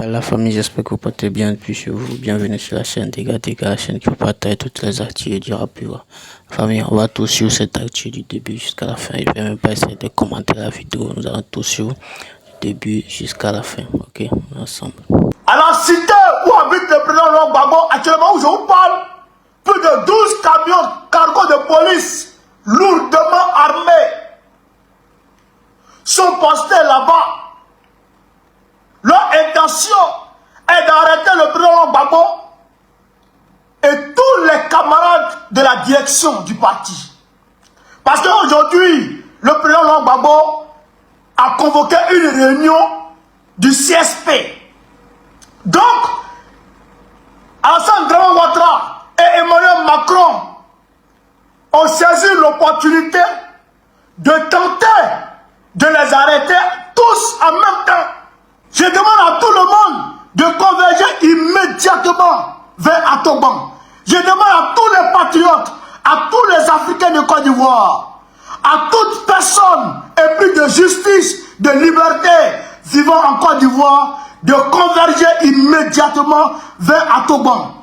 Salut la famille, j'espère que vous portez bien depuis chez vous. Bienvenue sur la chaîne Dégâts, la chaîne qui vous partage toutes les actus du rap. Famille, on va tous suivre cette actu du début jusqu'à la fin. Il ne faut même pas essayer de commenter la vidéo. Nous allons tous suivre du début jusqu'à la fin. Ok, ensemble. À la cité où habite le président Laurent Gbagbo, actuellement où je vous parle, plus de 12 camions cargo de police lourdement armés sont postés là-bas. Leur intention est d'arrêter le président Laurent Gbagbo et tous les camarades de la direction du parti. Parce qu'aujourd'hui, le président Laurent Gbagbo a convoqué une réunion du CSP. Donc, Alassane Dramane Ouattara et Emmanuel Macron ont saisi l'opportunité de tenter de les arrêter tous en même temps. Je demande à tout le monde de converger immédiatement vers Atoban. Je demande à tous les patriotes, à tous les Africains de Côte d'Ivoire, à toute personne épris de justice, de liberté, vivant en Côte d'Ivoire, de converger immédiatement vers Atoban.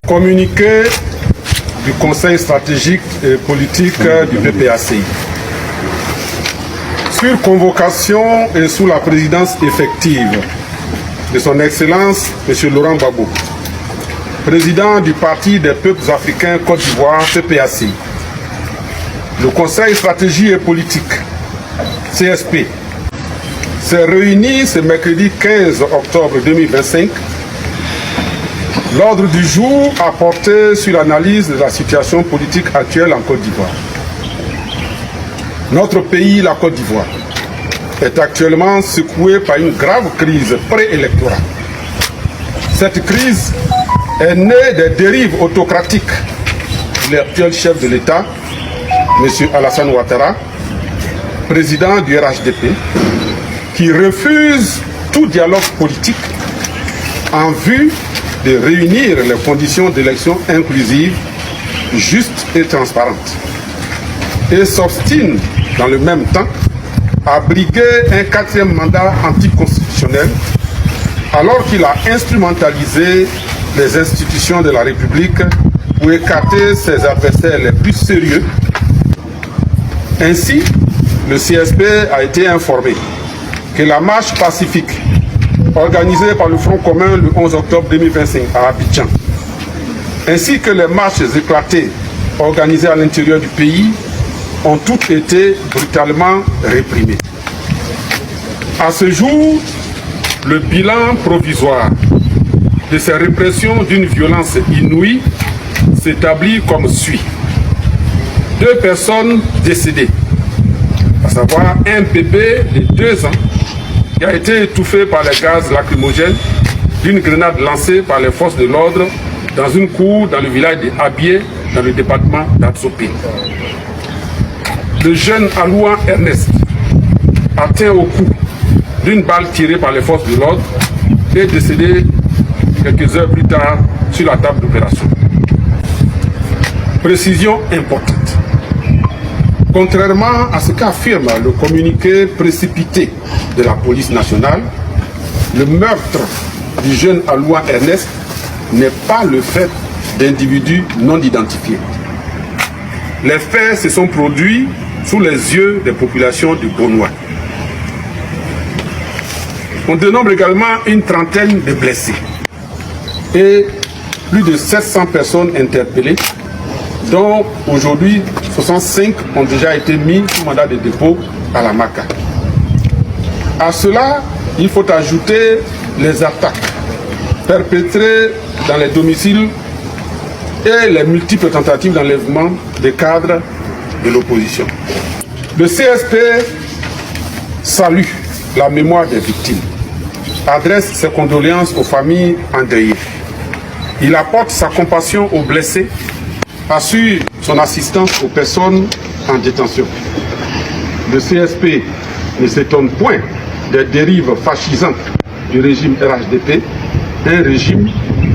Communiqué du Conseil stratégique et politique du PPACI. Sur convocation et sous la présidence effective de son Excellence M. Laurent Gbagbo, président du Parti des peuples africains Côte d'Ivoire, PPACI, le Conseil stratégique et politique, CSP, s'est réuni ce mercredi 15 octobre 2025. L'ordre du jour a porté sur l'analyse de la situation politique actuelle en Côte d'Ivoire. Notre pays, la Côte d'Ivoire, est actuellement secoué par une grave crise préélectorale. Cette crise est née des dérives autocratiques de l'actuel chef de l'État, M. Alassane Ouattara, président du RHDP, qui refuse tout dialogue politique en vue de réunir les conditions d'élection inclusive, justes et transparentes, et s'obstine dans le même temps à briguer un 4e mandat anticonstitutionnel alors qu'il a instrumentalisé les institutions de la République pour écarter ses adversaires les plus sérieux. Ainsi, le CSP a été informé que la marche pacifique organisée par le Front commun le 11 octobre 2025 à Abidjan, ainsi que les marches éclatées organisées à l'intérieur du pays ont toutes été brutalement réprimées. À ce jour, le bilan provisoire de ces répressions d'une violence inouïe s'établit comme suit. 2 personnes décédées, à savoir un bébé de 2 ans qui a été étouffé par les gaz lacrymogènes d'une grenade lancée par les forces de l'ordre dans une cour dans le village de Abié, dans le département d'Atsopé. Le jeune Alouan Ernest, atteint au cou d'une balle tirée par les forces de l'ordre, est décédé quelques heures plus tard sur la table d'opération. Précision importante. Contrairement à ce qu'affirme le communiqué précipité de la police nationale, le meurtre du jeune Alouan Ernest n'est pas le fait d'individus non identifiés. Les faits se sont produits sous les yeux des populations du Bonois. On dénombre également une trentaine de blessés et plus de 700 personnes interpellées, dont aujourd'hui 65 ont déjà été mis sous mandat de dépôt à la MACA. À cela, il faut ajouter les attaques perpétrées dans les domiciles et les multiples tentatives d'enlèvement des cadres de l'opposition. Le CSP salue la mémoire des victimes, adresse ses condoléances aux familles endeuillées. Il apporte sa compassion aux blessés, assure son assistance aux personnes en détention. Le CSP ne s'étonne point des dérives fascisantes du régime RHDP, un régime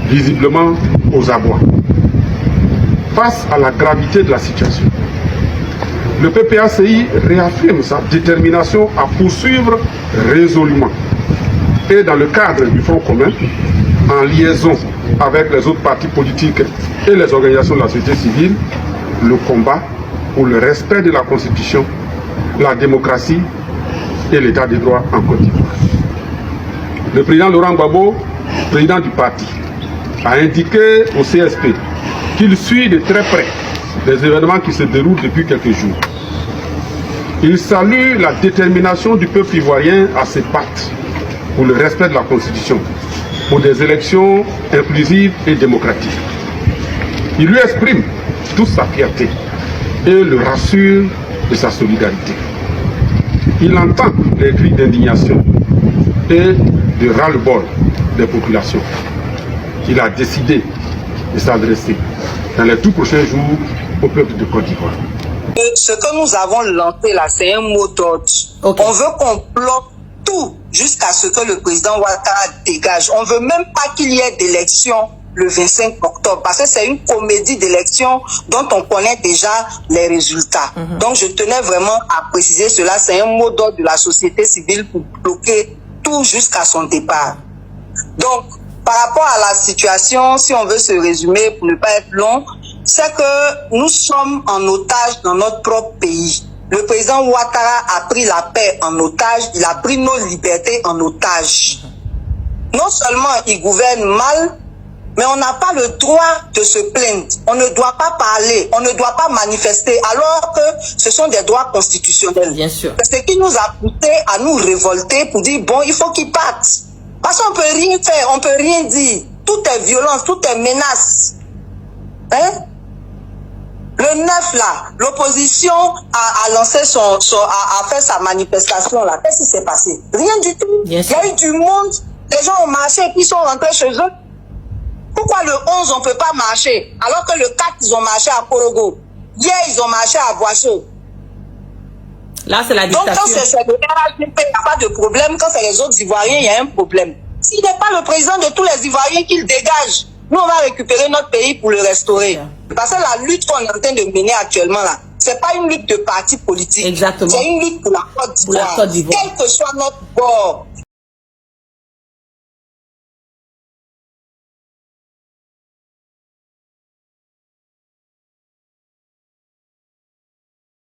visiblement aux abois. Face à la gravité de la situation, le PPACI réaffirme sa détermination à poursuivre résolument et dans le cadre du Front commun, en liaison avec les autres partis politiques et les organisations de la société civile, le combat pour le respect de la Constitution, la démocratie et l'état des droits en Côte d'Ivoire. Le président Laurent Gbagbo, président du parti, a indiqué au CSP qu'il suit de très près les événements qui se déroulent depuis quelques jours. Il salue la détermination du peuple ivoirien à se battre pour le respect de la Constitution, pour des élections inclusives et démocratiques. Il lui exprime toute sa fierté et le rassure de sa solidarité. Il entend les cris d'indignation et de ras-le-bol des populations. Il a décidé de s'adresser dans les tout prochains jours au peuple de Côte d'Ivoire. Ce que nous avons lancé là, c'est un mot d'ordre. Okay. On veut qu'on bloque tout jusqu'à ce que le président Ouattara dégage. On ne veut même pas qu'il y ait d'élection le 25 octobre parce que c'est une comédie d'élection dont on connaît déjà les résultats. Donc je tenais vraiment à préciser cela. C'est un mot d'ordre de la société civile pour bloquer tout jusqu'à son départ. Donc par rapport à la situation, si on veut se résumer pour ne pas être long, c'est que nous sommes en otage dans notre propre pays. Le président Ouattara a pris la paix en otage, il a pris nos libertés en otage. Non seulement il gouverne mal, mais on n'a pas le droit de se plaindre. On ne doit pas parler, on ne doit pas manifester, alors que ce sont des droits constitutionnels. Bien sûr. C'est ce qui nous a poussé à nous révolter pour dire, bon, il faut qu'il parte. Parce qu'on ne peut rien faire, on ne peut rien dire. Tout est violence, tout est menace. Hein? Le 9 là, l'opposition a lancé a fait sa manifestation là. Qu'est-ce qui s'est passé? Rien du tout. Il y a eu du monde, les gens ont marché et puis ils sont rentrés chez eux. Pourquoi le 11 on ne peut pas marcher alors que le 4 ils ont marché à Korogo? Hier ils ont marché à Boisseau. Là c'est la dictature. Donc quand c'est le RHDP, il n'y a pas de problème. Quand c'est les autres Ivoiriens, il y a un problème. S'il n'est pas le président de tous les Ivoiriens qu'il dégage, nous on va récupérer notre pays pour le restaurer. Parce que la lutte qu'on est en train de mener actuellement là, c'est pas une lutte de parti politique. Exactement. C'est une lutte pour la Côte d'Ivoire. Quel que soit notre bord.